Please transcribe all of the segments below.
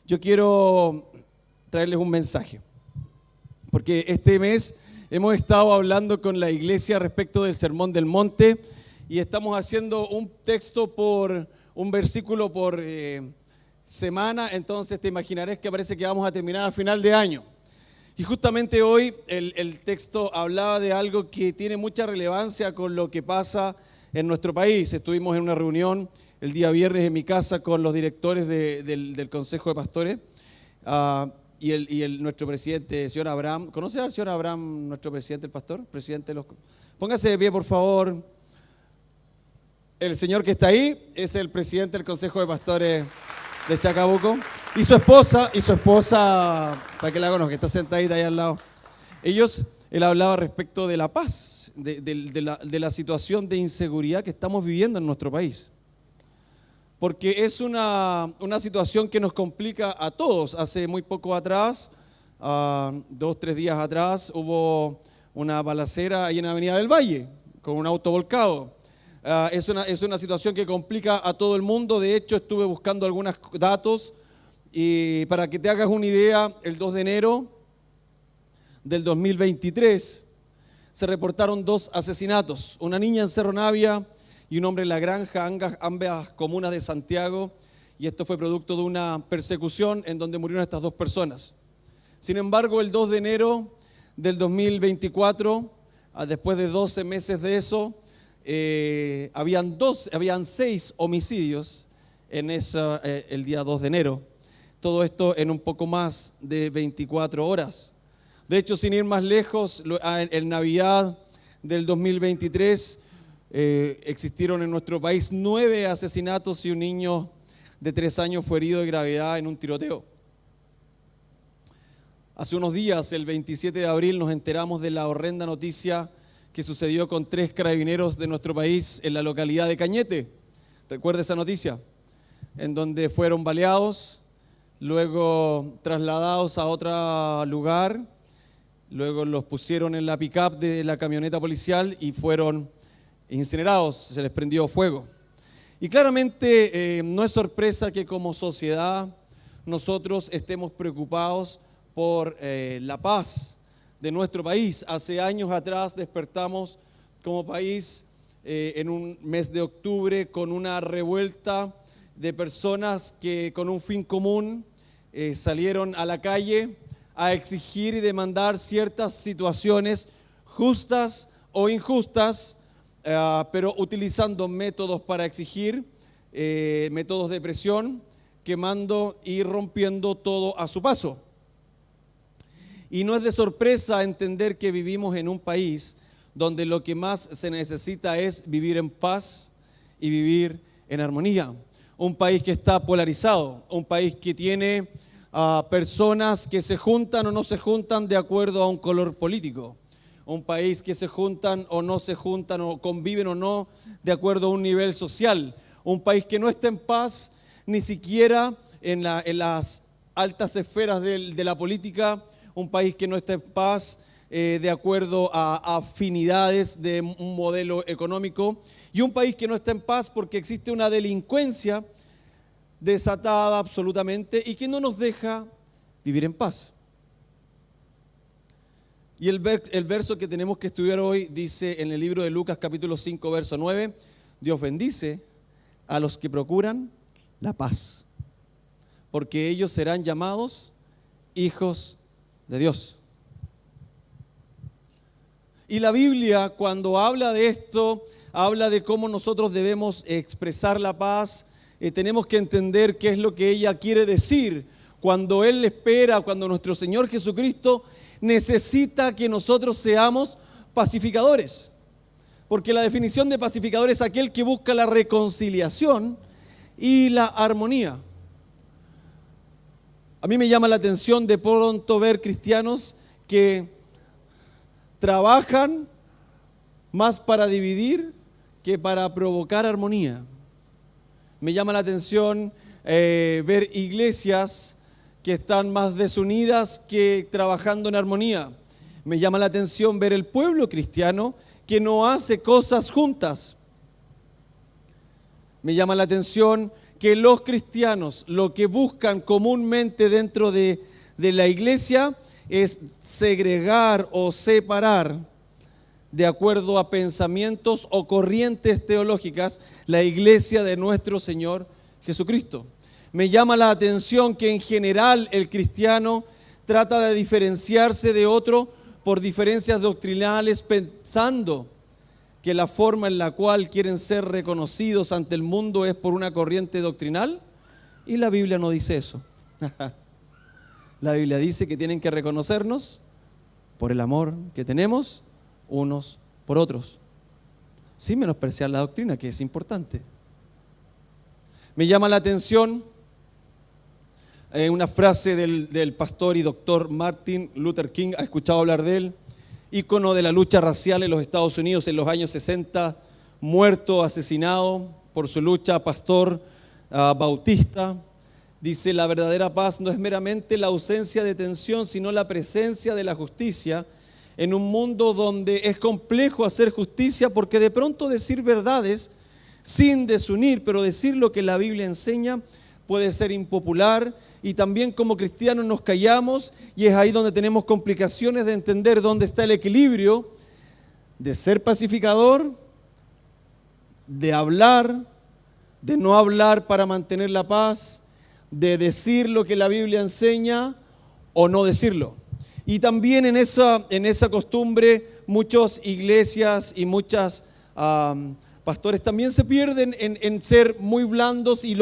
Yo quiero traerles un mensaje, porque este mes hemos estado hablando con la iglesia respecto del Sermón del Monte y estamos haciendo un versículo por semana, entonces te imaginarás que parece que vamos a terminar a final de año. Y justamente hoy el texto hablaba de algo que tiene mucha relevancia con lo que pasa en nuestro país. Estuvimos en una reunión el día viernes en mi casa con los directores del Consejo de Pastores y nuestro presidente, el señor Abraham. ¿Conoce al señor Abraham, nuestro presidente, el pastor? Póngase de pie, por favor. El señor que está ahí es el presidente del Consejo de Pastores de Chacabuco. Y su esposa, para que la conozca, está sentadita ahí al lado. Él hablaba respecto de la paz, de la situación de inseguridad que estamos viviendo en nuestro país. Porque es una situación que nos complica a todos. Hace muy poco atrás, 2-3 días atrás, hubo una balacera ahí en la Avenida del Valle, con un auto volcado. Es una situación que complica a todo el mundo. De hecho, estuve buscando algunos datos y para que te hagas una idea, el 2 de enero del 2023 se reportaron 2 asesinatos. Una niña en Cerro Navia y un hombre en La Granja, ambas comunas de Santiago, y esto fue producto de una persecución en donde murieron estas 2 personas. Sin embargo, el 2 de enero del 2024, después de 12 meses de eso, habían 6 homicidios el día 2 de enero. Todo esto en un poco más de 24 horas. De hecho, sin ir más lejos, en Navidad del 2023 existieron en nuestro país 9 asesinatos y un niño de 3 años fue herido de gravedad en un tiroteo. Hace unos días, el 27 de abril, nos enteramos de la horrenda noticia que sucedió con 3 carabineros de nuestro país en la localidad de Cañete. ¿Recuerda esa noticia? En donde fueron baleados, luego trasladados a otro lugar, luego los pusieron en la pick-up de la camioneta policial y fueron incinerados, se les prendió fuego. Y claramente no es sorpresa que como sociedad nosotros estemos preocupados por la paz de nuestro país. Hace años atrás despertamos como país en un mes de octubre con una revuelta de personas que con un fin común salieron a la calle a exigir y demandar ciertas situaciones justas o injustas, pero utilizando métodos para exigir, métodos de presión, quemando y rompiendo todo a su paso. Y no es de sorpresa entender que vivimos en un país donde lo que más se necesita es vivir en paz y vivir en armonía. Un país que está polarizado, un país que tiene personas que se juntan o no se juntan de acuerdo a un color político. Un país que se juntan o no se juntan o conviven o no de acuerdo a un nivel social. Un país que no está en paz ni siquiera en las altas esferas de la política. Un país que no está en paz de acuerdo a afinidades de un modelo económico. Y un país que no está en paz porque existe una delincuencia desatada absolutamente y que no nos deja vivir en paz. Y el verso que tenemos que estudiar hoy dice en el libro de Lucas capítulo 5 verso 9, Dios bendice a los que procuran la paz, porque ellos serán llamados hijos de Dios. Y la Biblia, cuando habla de esto, habla de cómo nosotros debemos expresar la paz. Tenemos que entender qué es lo que ella quiere decir cuando Él espera, cuando nuestro Señor Jesucristo necesita que nosotros seamos pacificadores. Porque la definición de pacificador es aquel que busca la reconciliación y la armonía. A mí me llama la atención de pronto ver cristianos que trabajan más para dividir que para provocar armonía. Me llama la atención ver iglesias que están más desunidas que trabajando en armonía. Me llama la atención ver el pueblo cristiano que no hace cosas juntas. Me llama la atención que los cristianos lo que buscan comúnmente dentro de la iglesia es segregar o separar, de acuerdo a pensamientos o corrientes teológicas, la iglesia de nuestro Señor Jesucristo. Me llama la atención que en general el cristiano trata de diferenciarse de otro por diferencias doctrinales, pensando que la forma en la cual quieren ser reconocidos ante el mundo es por una corriente doctrinal, y la Biblia no dice eso. La Biblia dice que tienen que reconocernos por el amor que tenemos unos por otros, sin menospreciar la doctrina, que es importante. Me llama la atención una frase del pastor y doctor Martin Luther King. ¿Ha escuchado hablar de él? Ícono de la lucha racial en los Estados Unidos en los años 60, muerto, asesinado por su lucha, pastor bautista. Dice: la verdadera paz no es meramente la ausencia de tensión, sino la presencia de la justicia en un mundo donde es complejo hacer justicia, porque de pronto decir verdades sin desunir, pero decir lo que la Biblia enseña, puede ser impopular, y también como cristianos nos callamos, y es ahí donde tenemos complicaciones de entender dónde está el equilibrio de ser pacificador, de hablar, de no hablar para mantener la paz, de decir lo que la Biblia enseña o no decirlo. Y también en esa costumbre muchas iglesias y muchas pastores también se pierden en ser muy blandos y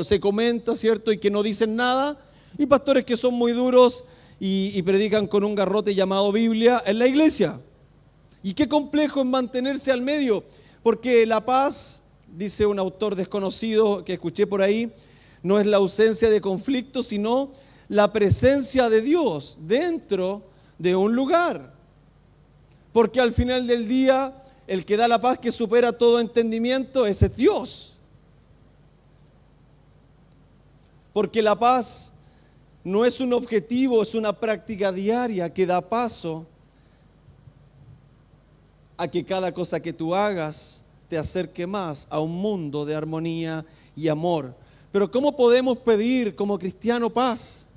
se comenta, ¿cierto? Y que no dicen nada. Y pastores que son muy duros y predican con un garrote llamado Biblia en la iglesia. Y qué complejo es mantenerse al medio, porque la paz, dice un autor desconocido que escuché por ahí, no es la ausencia de conflicto, sino la presencia de Dios dentro de un lugar. Porque al final del día, el que da la paz que supera todo entendimiento, ese es Dios. Porque la paz no es un objetivo, es una práctica diaria que da paso a que cada cosa que tú hagas te acerque más a un mundo de armonía y amor. Pero ¿cómo podemos pedir como cristiano paz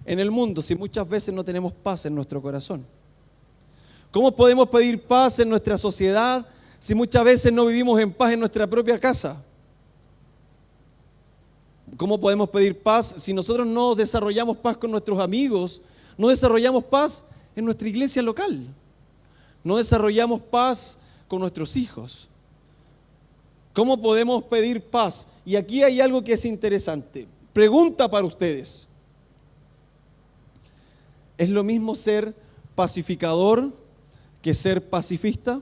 en el mundo si muchas veces no tenemos paz en nuestro corazón? ¿Cómo podemos pedir paz en nuestra sociedad si muchas veces no vivimos en paz en nuestra propia casa? ¿Cómo podemos pedir paz si nosotros no desarrollamos paz con nuestros amigos, no desarrollamos paz en nuestra iglesia local, no desarrollamos paz con nuestros hijos? ¿Cómo podemos pedir paz? Y aquí hay algo que es interesante. Pregunta para ustedes. ¿Es lo mismo ser pacificador que ser pacifista?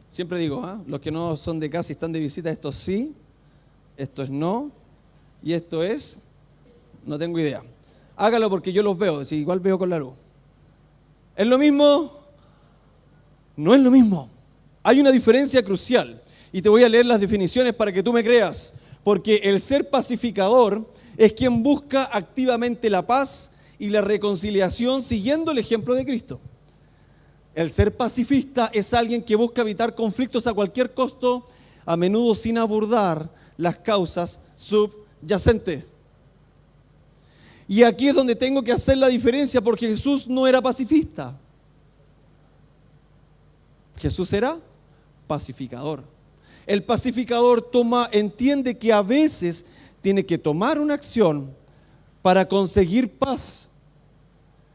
Siempre digo, los que no son de casa y están de visita, esto sí, esto es no, y esto es, no tengo idea. Hágalo porque yo los veo, si igual veo con la luz. ¿Es lo mismo? No es lo mismo. Hay una diferencia crucial, y te voy a leer las definiciones para que tú me creas, porque el ser pacificador es quien busca activamente la paz y la reconciliación siguiendo el ejemplo de Cristo. El ser pacifista es alguien que busca evitar conflictos a cualquier costo, a menudo sin abordar las causas subyacentes. Y aquí es donde tengo que hacer la diferencia, porque Jesús no era pacifista. Jesús era pacificador. El pacificador entiende que a veces tiene que tomar una acción para conseguir paz.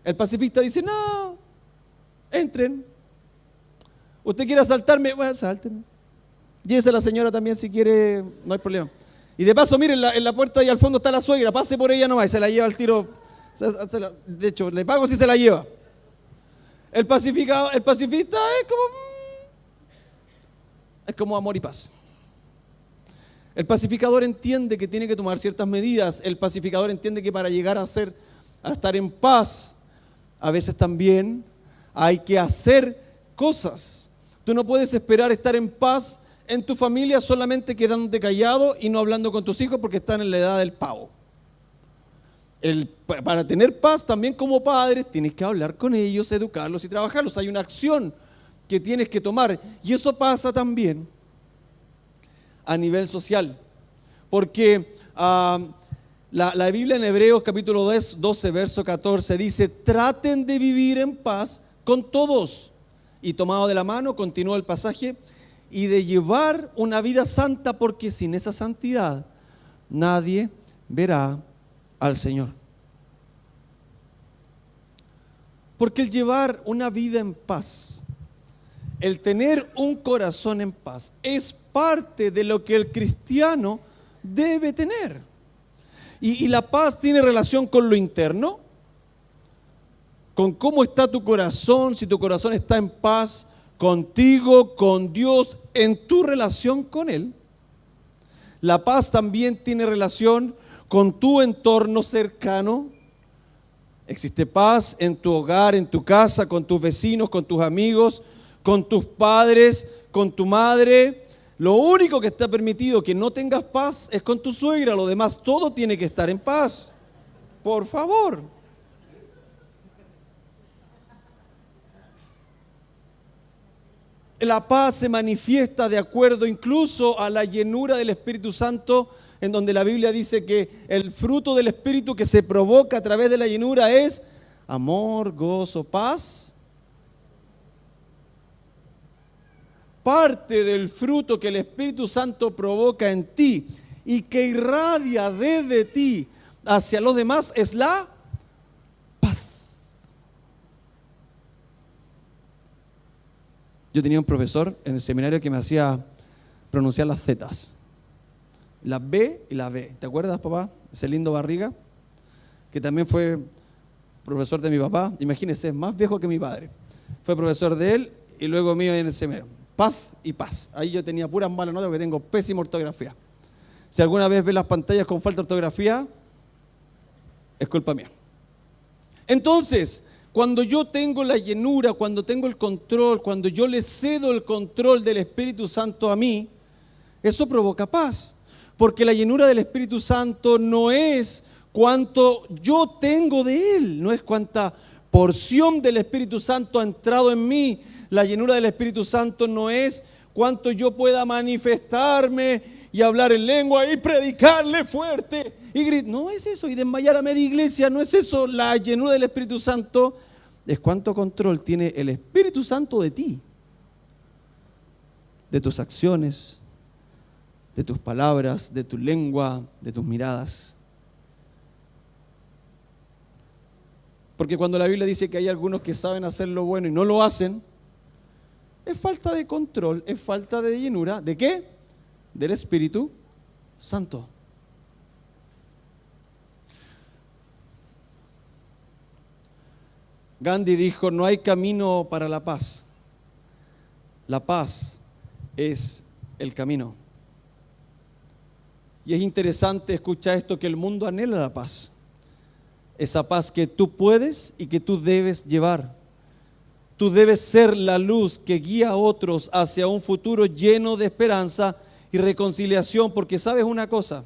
El pacifista dice: no, entren. ¿Usted quiere asaltarme? Bueno, asáltenme. Llévese a la señora también si quiere, no hay problema. Y de paso, miren, en la puerta y al fondo está la suegra, pase por ella nomás y se la lleva al tiro. De hecho, le pago si se la lleva. El pacifista es como amor y paz. El pacificador entiende que tiene que tomar ciertas medidas. El pacificador entiende que para llegar a estar en paz, a veces también hay que hacer cosas. Tú no puedes esperar estar en paz en tu familia solamente quedándote callado y no hablando con tus hijos porque están en la edad del pavo. Para tener paz también como padres tienes que hablar con ellos, educarlos y trabajarlos. Hay una acción que tienes que tomar, y eso pasa también a nivel social. Porque la Biblia en Hebreos capítulo 12, verso 14 dice: traten de vivir en paz con todos. Y tomado de la mano, continúa el pasaje, y de llevar una vida santa, porque sin esa santidad nadie verá al Señor. Porque el llevar una vida en paz, el tener un corazón en paz, es parte de lo que el cristiano debe tener. Y la paz tiene relación con lo interno, con cómo está tu corazón, si tu corazón está en paz contigo, con Dios, en tu relación con Él. La paz también tiene relación con tu entorno cercano. Existe paz en tu hogar, en tu casa, con tus vecinos, con tus amigos, con tus padres, con tu madre. Lo único que está permitido que no tengas paz es con tu suegra. Lo demás, todo tiene que estar en paz. Por favor. La paz se manifiesta de acuerdo incluso a la llenura del Espíritu Santo, en donde la Biblia dice que el fruto del Espíritu que se provoca a través de la llenura es amor, gozo, paz. Parte del fruto que el Espíritu Santo provoca en ti y que irradia desde ti hacia los demás es la paz. Yo tenía un profesor en el seminario que me hacía pronunciar las zetas, la B y la B. ¿Te acuerdas, papá? Ese lindo Barriga, que también fue profesor de mi papá. Imagínense, es más viejo que mi padre. Fue profesor de él y luego mío en el seminario. Paz y paz. Ahí yo tenía puras malas notas porque tengo pésima ortografía. Si alguna vez ves las pantallas con falta de ortografía, es culpa mía. Entonces, cuando yo tengo la llenura, cuando tengo el control, cuando yo le cedo el control del Espíritu Santo a mí, eso provoca paz. Porque la llenura del Espíritu Santo no es cuánto yo tengo de Él, no es cuánta porción del Espíritu Santo ha entrado en mí. La llenura del Espíritu Santo no es cuánto yo pueda manifestarme y hablar en lengua y predicarle fuerte y gritar. No es eso, y desmayar a media iglesia, no es eso. La llenura del Espíritu Santo es cuánto control tiene el Espíritu Santo de ti, de tus acciones, de tus palabras, de tu lengua, de tus miradas. Porque cuando la Biblia dice que hay algunos que saben hacer lo bueno y no lo hacen, es falta de control, es falta de llenura. ¿De qué? Del Espíritu Santo. Gandhi dijo: no hay camino para la paz. La paz es el camino. Y es interesante escuchar esto, que el mundo anhela la paz. Esa paz que tú puedes y que tú debes llevar. Tú debes ser la luz que guía a otros hacia un futuro lleno de esperanza y reconciliación, porque sabes una cosa,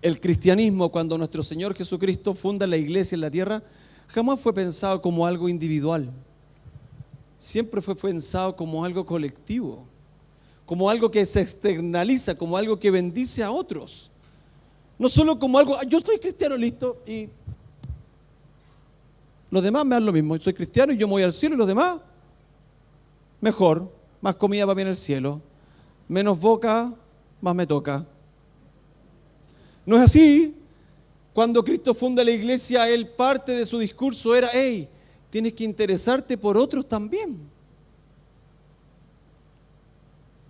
el cristianismo, cuando nuestro Señor Jesucristo funda la iglesia en la tierra, jamás fue pensado como algo individual, siempre fue pensado como algo colectivo, como algo que se externaliza, como algo que bendice a otros, no solo como algo, yo soy cristiano, listo, y los demás me dan lo mismo. Yo soy cristiano y yo me voy al cielo, y los demás, mejor, más comida para mí en el cielo, menos boca, más me toca. No es así. Cuando Cristo funda la iglesia, Él, parte de su discurso era: hey, tienes que interesarte por otros también.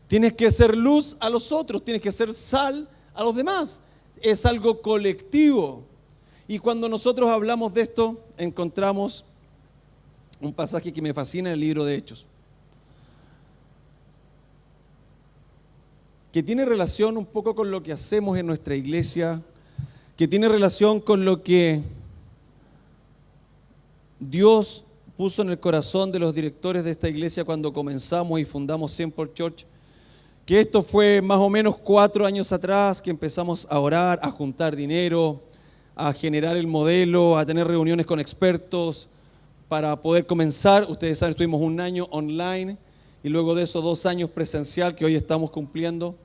Tienes que ser luz a los otros, tienes que ser sal a los demás. Es algo colectivo. Y cuando nosotros hablamos de esto, encontramos un pasaje que me fascina en el libro de Hechos, que tiene relación un poco con lo que hacemos en nuestra iglesia, que tiene relación con lo que Dios puso en el corazón de los directores de esta iglesia cuando comenzamos y fundamos Simple Church, que esto fue más o menos 4 años atrás, que empezamos a orar, a juntar dinero, a generar el modelo, a tener reuniones con expertos para poder comenzar. Ustedes saben, estuvimos un año online y luego de eso 2 años presencial que hoy estamos cumpliendo.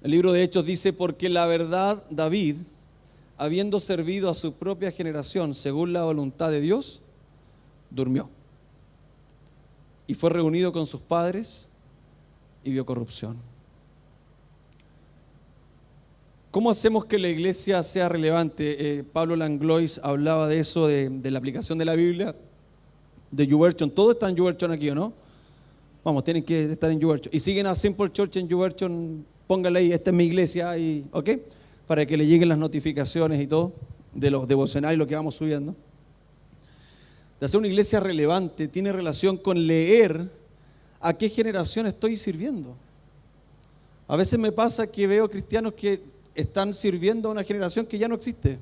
El libro de Hechos dice: porque la verdad, David, habiendo servido a su propia generación según la voluntad de Dios, durmió y fue reunido con sus padres y vio corrupción. ¿Cómo hacemos que la iglesia sea relevante? Pablo Langlois hablaba de eso, de la aplicación de la Biblia, de YouVersion. Todo está en YouVersion aquí, ¿o no? Vamos, tienen que estar en YouVersion. Y siguen a Simple Church en YouVersion, póngale ahí, esta es mi iglesia, y, ¿ok? Para que le lleguen las notificaciones y todo, de los devocionales y lo que vamos subiendo. De hacer una iglesia relevante tiene relación con leer a qué generación estoy sirviendo. A veces me pasa que veo cristianos que están sirviendo a una generación que ya no existe,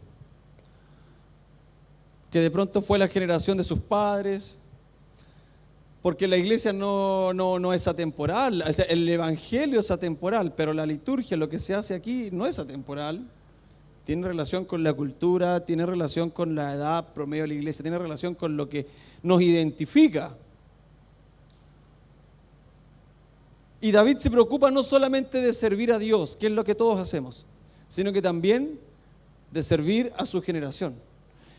que de pronto fue la generación de sus padres, porque la iglesia no es atemporal. O sea, el evangelio es atemporal, pero la liturgia, lo que se hace aquí, no es atemporal. Tiene relación con la cultura, tiene relación con la edad promedio de la iglesia, tiene relación con lo que nos identifica. Y David se preocupa no solamente de servir a Dios, que es lo que todos hacemos, sino que también de servir a su generación.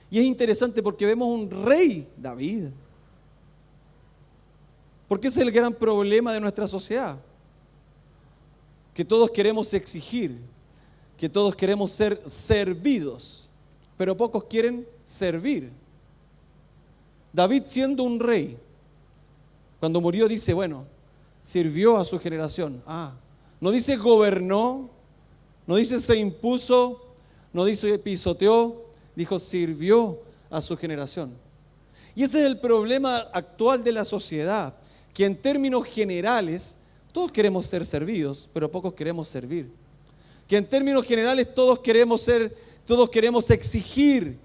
Y es interesante porque vemos un rey, David, porque ese es el gran problema de nuestra sociedad, que todos queremos exigir, que todos queremos ser servidos, pero pocos quieren servir. David, siendo un rey, cuando murió dice, bueno, sirvió a su generación. No dice gobernó, no dice se impuso, no dice pisoteó, dijo sirvió a su generación. Y ese es el problema actual de la sociedad, que en términos generales todos queremos ser servidos, pero pocos queremos servir. Que en términos generales todos queremos exigir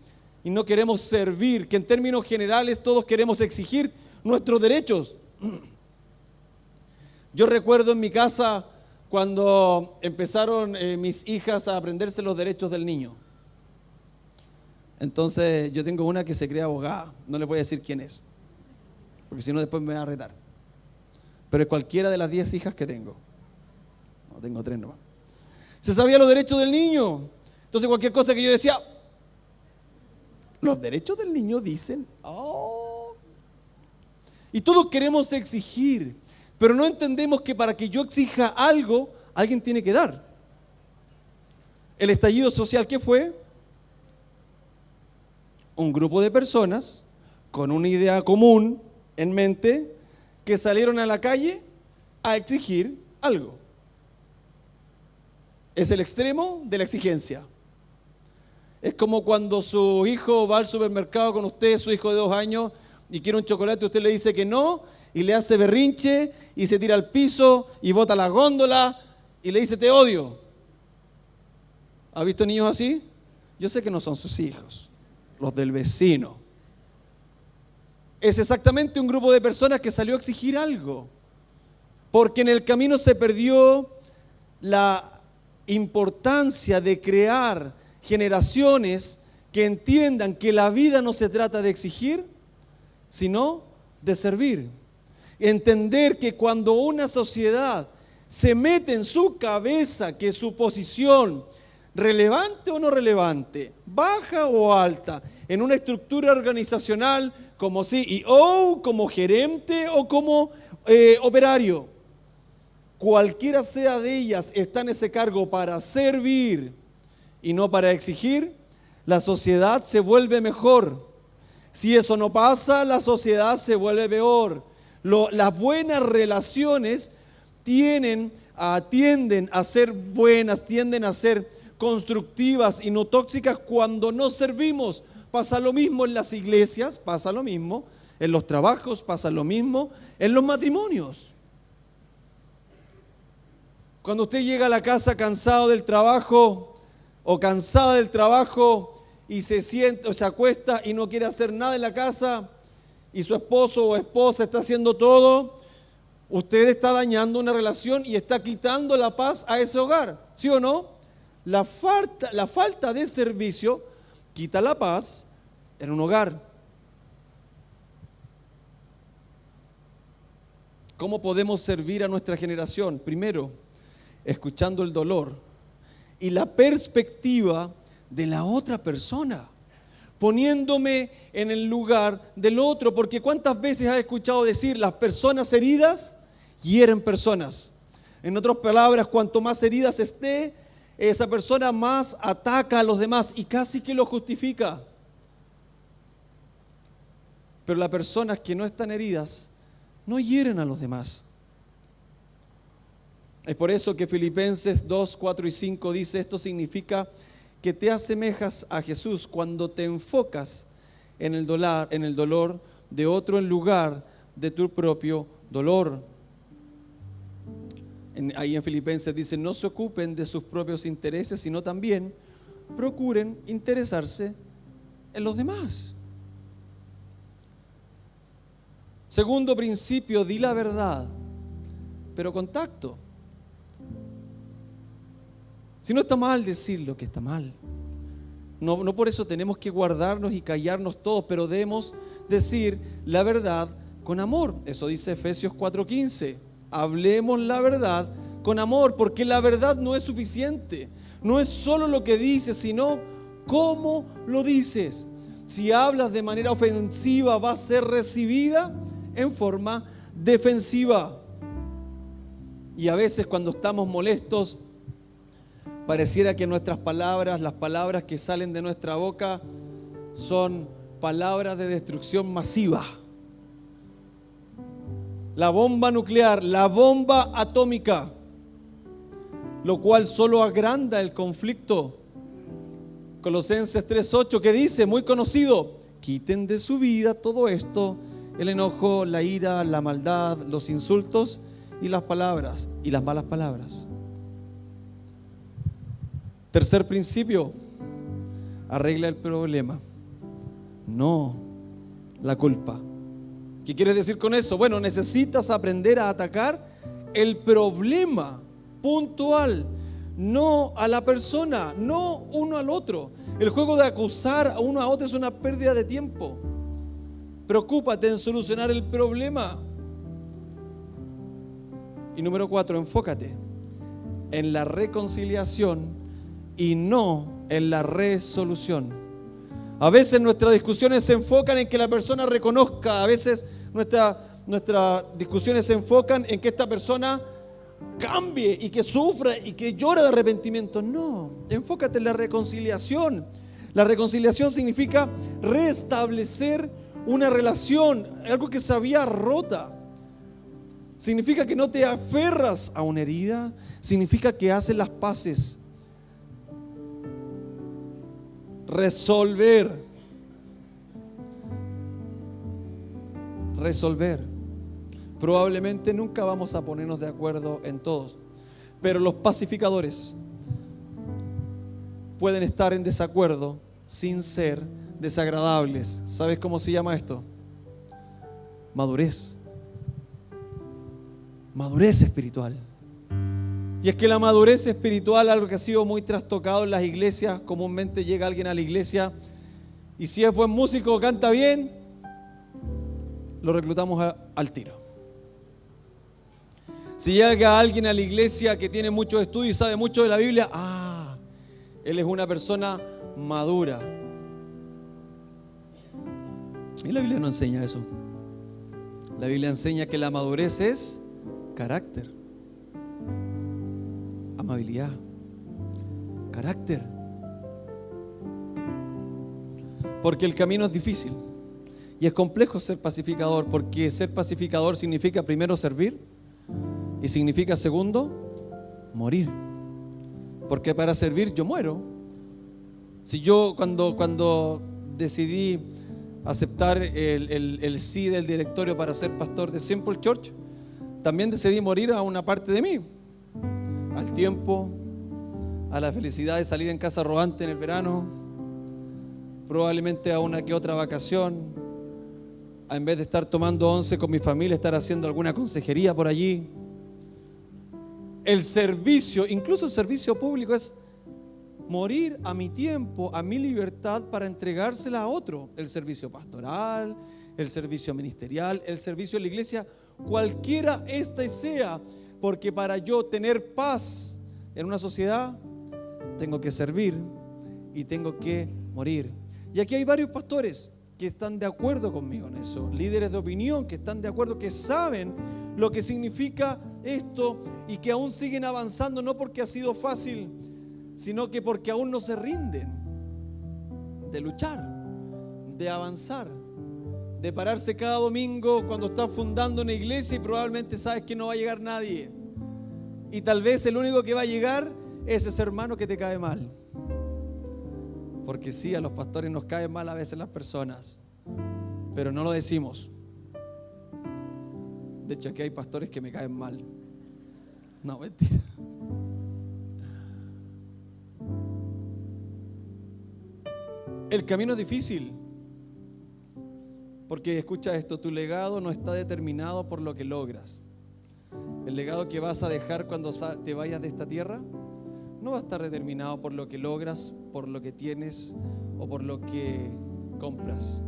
y no queremos servir. Que en términos generales todos queremos exigir nuestros derechos. Yo recuerdo en mi casa cuando empezaron mis hijas a aprenderse los derechos del niño. Entonces yo tengo una que se cree abogada, no les voy a decir quién es, porque si no después me va a retar. Pero es cualquiera de las 10 hijas que tengo. No, tengo 3 nomás. Se sabía los derechos del niño. Entonces cualquier cosa que yo decía, los derechos del niño dicen, y todos queremos exigir, pero no entendemos que para que yo exija algo, alguien tiene que dar. El estallido social, ¿qué fue? Un grupo de personas con una idea común en mente que salieron a la calle a exigir algo. Es el extremo de la exigencia. Es como cuando su hijo va al supermercado con usted, su hijo de 2 años, y quiere un chocolate, usted le dice que no, y le hace berrinche, y se tira al piso, y bota la góndola, y le dice te odio. ¿Ha visto niños así? Yo sé que no son sus hijos, los del vecino. Es exactamente un grupo de personas que salió a exigir algo, porque en el camino se perdió la importancia de crear generaciones que entiendan que la vida no se trata de exigir, sino de servir. Entender que cuando una sociedad se mete en su cabeza que su posición, relevante o no relevante, baja o alta, en una estructura organizacional como CEO, como gerente o como operario, cualquiera sea de ellas está en ese cargo para servir y no para exigir, la sociedad se vuelve mejor. Si eso no pasa, la sociedad se vuelve peor. Las buenas relaciones tienden a ser buenas, tienden a ser constructivas y no tóxicas cuando no servimos. Pasa lo mismo en las iglesias, pasa lo mismo en los trabajos, pasa lo mismo en los matrimonios. Cuando usted llega a la casa cansado del trabajo o cansada del trabajo y se sienta o se acuesta y no quiere hacer nada en la casa y su esposo o esposa está haciendo todo, usted está dañando una relación y está quitando la paz a ese hogar, ¿sí o no? La falta de servicio quita la paz en un hogar. ¿Cómo podemos servir a nuestra generación? Primero, escuchando el dolor y la perspectiva de la otra persona, poniéndome en el lugar del otro, porque ¿cuántas veces has escuchado decir las personas heridas hieren personas? En otras palabras, cuanto más heridas esté, esa persona más ataca a los demás y casi que lo justifica. Pero las personas que no están heridas no hieren a los demás. Es por eso que Filipenses 2, 4 y 5 dice, esto significa que te asemejas a Jesús cuando te enfocas en el dolor de otro en lugar de tu propio dolor. Ahí en Filipenses dice, no se ocupen de sus propios intereses, sino también procuren interesarse en los demás. Segundo principio, di la verdad, pero con tacto. Si no está mal decir lo que está mal. No por eso tenemos que guardarnos y callarnos todos, pero debemos decir la verdad con amor. Eso dice Efesios 4:15. Hablemos la verdad con amor, porque la verdad no es suficiente. No es solo lo que dices, sino cómo lo dices. Si hablas de manera ofensiva, va a ser recibida en forma defensiva. Y a veces cuando estamos molestos, pareciera que nuestras palabras, las palabras que salen de nuestra boca, son palabras de destrucción masiva. La bomba nuclear, la bomba atómica, lo cual solo agranda el conflicto. Colosenses 3:8 que dice, muy conocido, quiten de su vida todo esto, el enojo, la ira, la maldad, los insultos y las palabras y las malas palabras. Tercer principio, arregla el problema, no la culpa. ¿Qué quieres decir con eso? Bueno, necesitas aprender a atacar el problema puntual, no a la persona, no uno al otro. El juego de acusar a uno a otro es una pérdida de tiempo. Preocúpate en solucionar el problema. Y número 4, enfócate en la reconciliación y no en la resolución. A veces nuestras discusiones se enfocan en que la persona reconozca, a veces nuestras discusiones se enfocan en que esta persona cambie y que sufra y que llore de arrepentimiento. No, enfócate en la reconciliación. La reconciliación significa restablecer una relación, algo que se había rota. Significa que no te aferras a una herida, significa que haces las paces. Resolver. Probablemente nunca vamos a ponernos de acuerdo en todos, pero los pacificadores pueden estar en desacuerdo sin ser desagradables. ¿Sabes cómo se llama esto? Madurez. Madurez espiritual. Y es que la madurez espiritual, algo que ha sido muy trastocado en las iglesias, comúnmente llega alguien a la iglesia y si es buen músico, canta bien, lo reclutamos al tiro. Si llega alguien a la iglesia que tiene muchos estudios y sabe mucho de la Biblia, él es una persona madura. Y la Biblia no enseña eso. La Biblia enseña que la madurez es carácter, amabilidad, carácter. Porque el camino es difícil y es complejo ser pacificador, porque ser pacificador significa primero servir y significa segundo morir. Porque para servir yo muero. Si yo cuando decidí aceptar el sí del directorio para ser pastor de Simple Church, también decidí morir a una parte de mí, al tiempo, a la felicidad de salir en casa rodante en el verano, probablemente a una que otra vacación, a en vez de estar tomando once con mi familia, estar haciendo alguna consejería por allí. El servicio, incluso el servicio público, es morir a mi tiempo, a mi libertad para entregársela a otro. El servicio pastoral, el servicio ministerial, el servicio en la iglesia cualquiera ésta sea, porque para yo tener paz en una sociedad, tengo que servir y tengo que morir. Y aquí hay varios pastores que están de acuerdo conmigo en eso, líderes de opinión que están de acuerdo, que saben lo que significa esto y que aún siguen avanzando, no porque ha sido fácil, sino que porque aún no se rinden de luchar, de avanzar, de pararse cada domingo cuando estás fundando una iglesia y probablemente sabes que no va a llegar nadie. Y tal vez el único que va a llegar es ese hermano que te cae mal. Porque sí, a los pastores nos caen mal a veces las personas, pero no lo decimos. De hecho, aquí hay pastores que me caen mal. No, mentira. El camino es difícil, porque escucha esto, tu legado no está determinado por lo que logras. El legado que vas a dejar cuando te vayas de esta tierra no va a estar determinado por lo que logras, por lo que tienes o por lo que compras.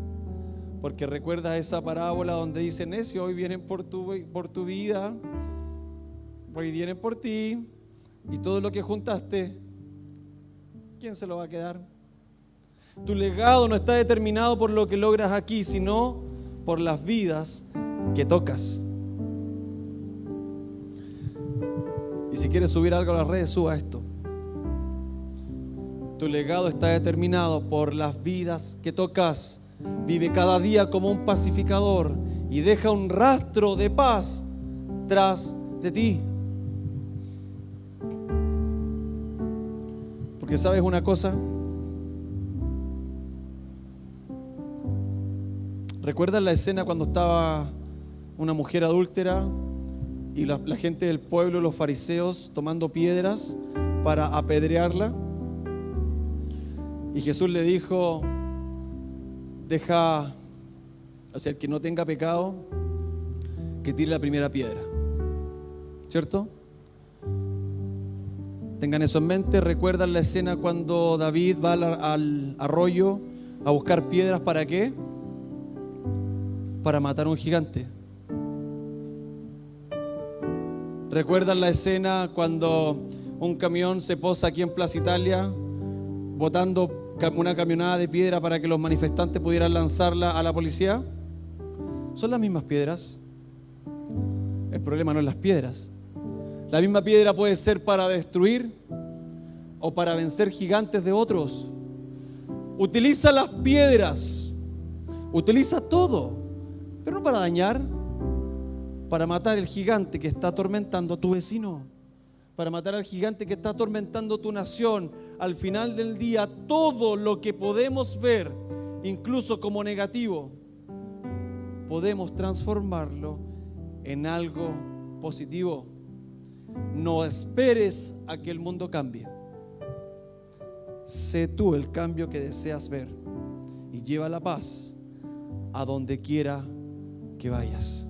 Porque recuerda esa parábola donde dice: necio, hoy vienen por tu vida, hoy vienen por ti, y todo lo que juntaste, ¿quién se lo va a quedar? Tu legado no está determinado por lo que logras aquí, sino por las vidas que tocas. Y si quieres subir algo a las redes, suba esto. Tu legado está determinado por las vidas que tocas. Vive cada día como un pacificador y deja un rastro de paz tras de ti. Porque ¿sabes una cosa? ¿Recuerdas la escena cuando estaba una mujer adúltera y la gente del pueblo, los fariseos, tomando piedras para apedrearla? Y Jesús le dijo: deja, o sea, el que no tenga pecado, que tire la primera piedra. ¿Cierto? Tengan eso en mente. ¿Recuerdan la escena cuando David va al arroyo a buscar piedras? ¿Para qué? Para matar a un gigante. ¿Recuerdan la escena cuando un camión se posa aquí en Plaza Italia botando una camionada de piedra para que los manifestantes pudieran lanzarla a la policía? Son las mismas piedras. El problema no es las piedras. La misma piedra puede ser para destruir o para vencer gigantes de otros. Utiliza las piedras, utiliza todo, pero no para dañar, para matar el gigante que está atormentando a tu vecino, para matar al gigante que está atormentando tu nación. Al final del día, todo lo que podemos ver, incluso como negativo, podemos transformarlo en algo positivo. No esperes a que el mundo cambie. Sé tú el cambio que deseas ver y lleva la paz a donde quiera que vayas.